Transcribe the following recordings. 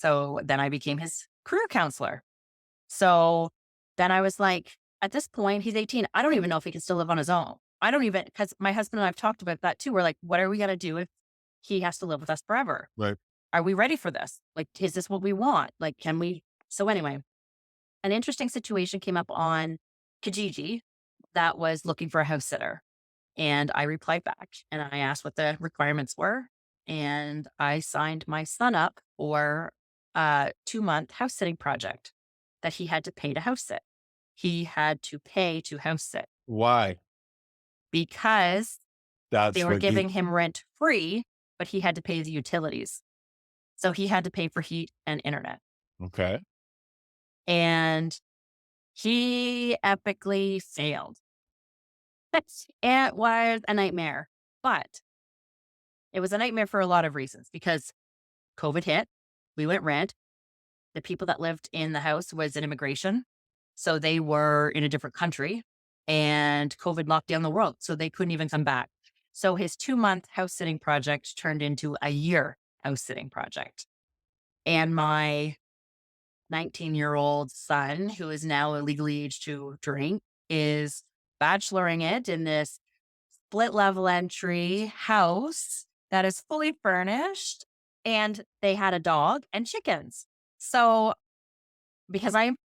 So then I became his career counselor. So then I was like, at this point, he's 18. I don't even know if he can still live on his own. I don't even, because my husband and I've talked about that too. We're like, what are we going to do if he has to live with us forever? Right. Are we ready for this? Like, is this what we want? Like, can we? So anyway, an interesting situation came up on Kijiji that was looking for a house sitter. And I replied back and I asked what the requirements were. And I signed my son up for a 2-month house sitting project that he had to pay to house sit. He had to pay to house sit Why? because they That's were what you, giving him rent free, but he had to pay the utilities. So he had to pay for heat and internet. okay. And he epically failed. It was a nightmare, but it was a nightmare for a lot of reasons because COVID hit, we went rent. The people that lived in the house was an immigration. So they were in a different country and COVID locked down the world. So they couldn't even come back. So his 2-month house sitting project turned into a year house sitting project. And my 19-year-old son, who is now legally aged to drink, is bacheloring it in this split level entry house that is fully furnished. And they had a dog and chickens. So because I'm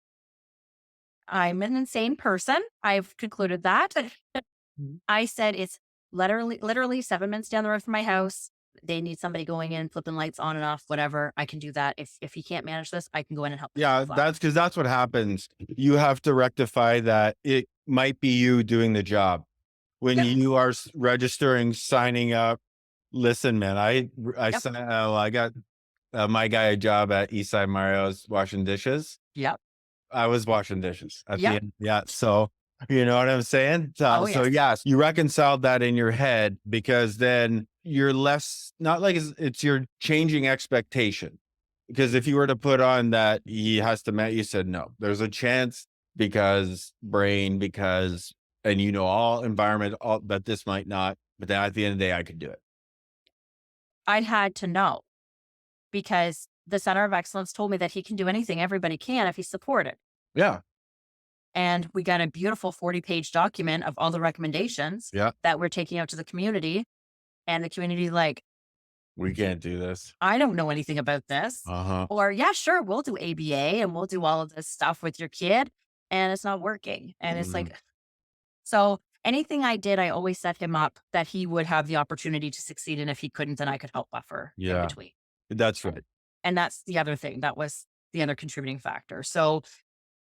an insane person, I've concluded that. Mhm. I said it's literally 7 minutes down the road from my house. They need somebody going in, flipping lights on and off, whatever. I can do that. If he can't manage this, I can go in and help Yeah, myself out. that's because that's what happens. You have to rectify that. It might be you doing the job when Yep. you are registering, signing up. Listen, man, Yep. I got my guy a job at Eastside Mario's washing dishes. Yep. I was washing dishes at the Yep. end. Yeah. So, you know what I'm saying? Oh, So yes. yes, you reconciled that in your head because then you're less, not like it's your changing expectation. Because if you were to put on that he has to you said, no, there's a chance because brain, because, and all environment, all that this might not, but then at the end of the day, I could do it. I had to know because the Center of Excellence told me that he can do anything everybody can if he's supported. Yeah. And we got a beautiful 40-page document of all the recommendations Yeah. that we're taking out to the community. And the community, like, We can't do this. I don't know anything about this. Uh-huh. Or, yeah, sure, we'll do ABA and we'll do all of this stuff with your kid. And it's not working. And it's Mhm. like, so anything I did, I always set him up that he would have the opportunity to succeed. And if he couldn't, then I could help buffer in Yeah, between. that's right. And that's the other thing. That was the other contributing factor. So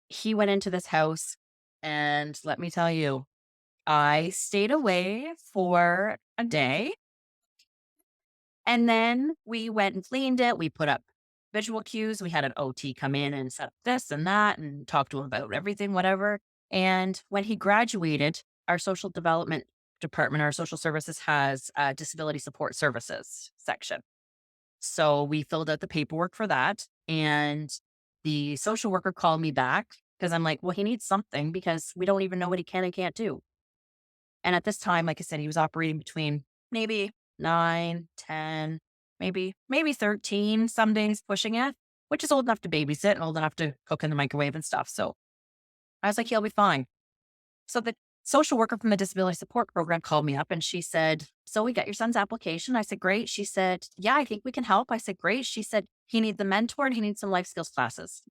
he went into this house, and let me tell you, I stayed away for a day. And then we went and cleaned it. We put up visual cues. We had an OT come in and set up this and that and talk to him about everything, whatever. And when he graduated, our social development department, our social services has a disability support services section. So we filled out the paperwork for that. And the social worker called me back because I'm like, well, he needs something because we don't even know what he can and can't do. And at this time, like I said, he was operating between maybe 9, 10, maybe 13, some days pushing it, which is old enough to babysit and old enough to cook in the microwave and stuff. So I was like, he'll be fine. So the social worker from the disability support program called me up and she said, so we got your son's application. I said, great. She said, yeah, I think we can help. I said, great. She said, he needs the mentor and he needs some life skills classes.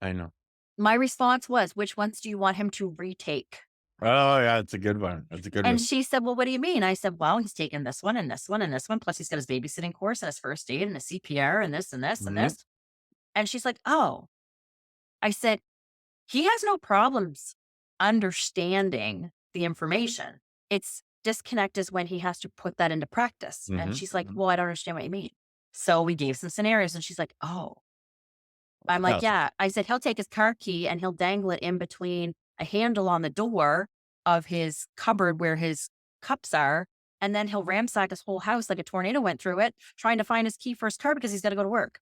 I know. My response was, which ones do you want him to retake? Oh, yeah, it's a good one. That's a good And one. she said, well, what do you mean? I said, well, he's taken this one and this one and this one. Plus he's got his babysitting course and his first aid and his CPR and this and this and Mhm. this. And she's like, oh, I said, he has no problems understanding the information. It's disconnect is when he has to put that into practice. And Mhm. she's like, Mhm. well, I don't understand what you mean. So we gave some scenarios and she's like, oh, I'm like, Yeah. yeah. I said, he'll take his car key and he'll dangle it in between a handle on the door of his cupboard where his cups are. And then he'll ransack his whole house like a tornado went through it, trying to find his key for his car because he's got to go to work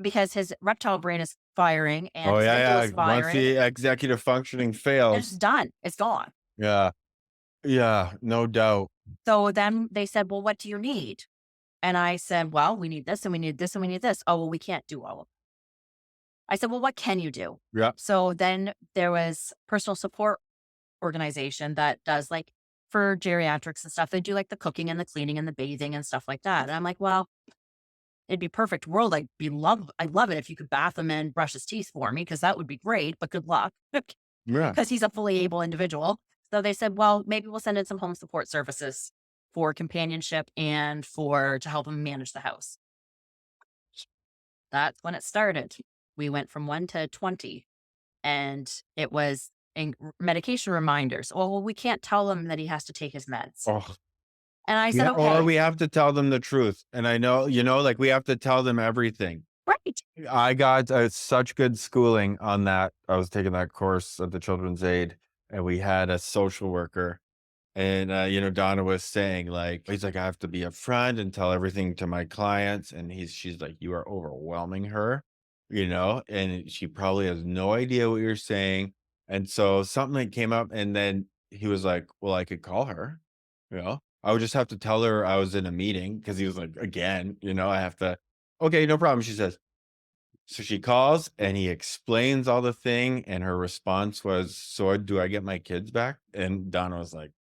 because his reptile brain is firing and Oh, his amygdala yeah, is yeah. Once firing the executive functioning and it's fails. done. It's gone. Yeah. Yeah, no doubt. So then they said, well, what do you need? And I said, well, we need this and we need this and we need this. Oh, well, we can't do all of it. I said, well, what can you do? Yeah. So then there was personal support organization that does like for geriatrics and stuff. They do like the cooking and the cleaning and the bathing and stuff like that. And I'm like, well, it'd be perfect world. I'd love it if you could bath him and brush his teeth for me because that would be great. But good luck Yeah. because he's a fully able individual. So they said, well, maybe we'll send in some home support services for companionship and for to help him manage the house. That's when it started. We went from 1 to 20, and it was medication reminders. Oh, well, we can't tell him that he has to take his meds. Oh, And I said, yeah. Or okay, we have to tell them the truth. And I know, like we have to tell them everything. right. I got such good schooling on that. I was taking that course at the Children's Aid, and we had a social worker. And, Donna was saying, like, he's like, I have to be upfront and tell everything to my clients. And she's like, you are overwhelming her, and she probably has no idea what you're saying. And so something that came up, and then he was like, well, I could call her, I would just have to tell her I was in a meeting because he was like, again, I have to, okay, no problem. She says, so she calls and he explains all the thing. And her response was, so do I get my kids back? And Donna was like,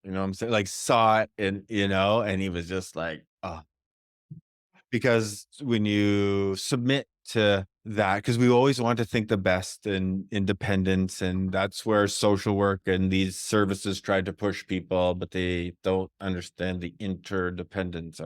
what I'm saying? Like, saw it and, and he was just like, "Oh," because when you submit to that, because we always want to think the best and independence, and that's where social work and these services try to push people, but they don't understand the interdependence of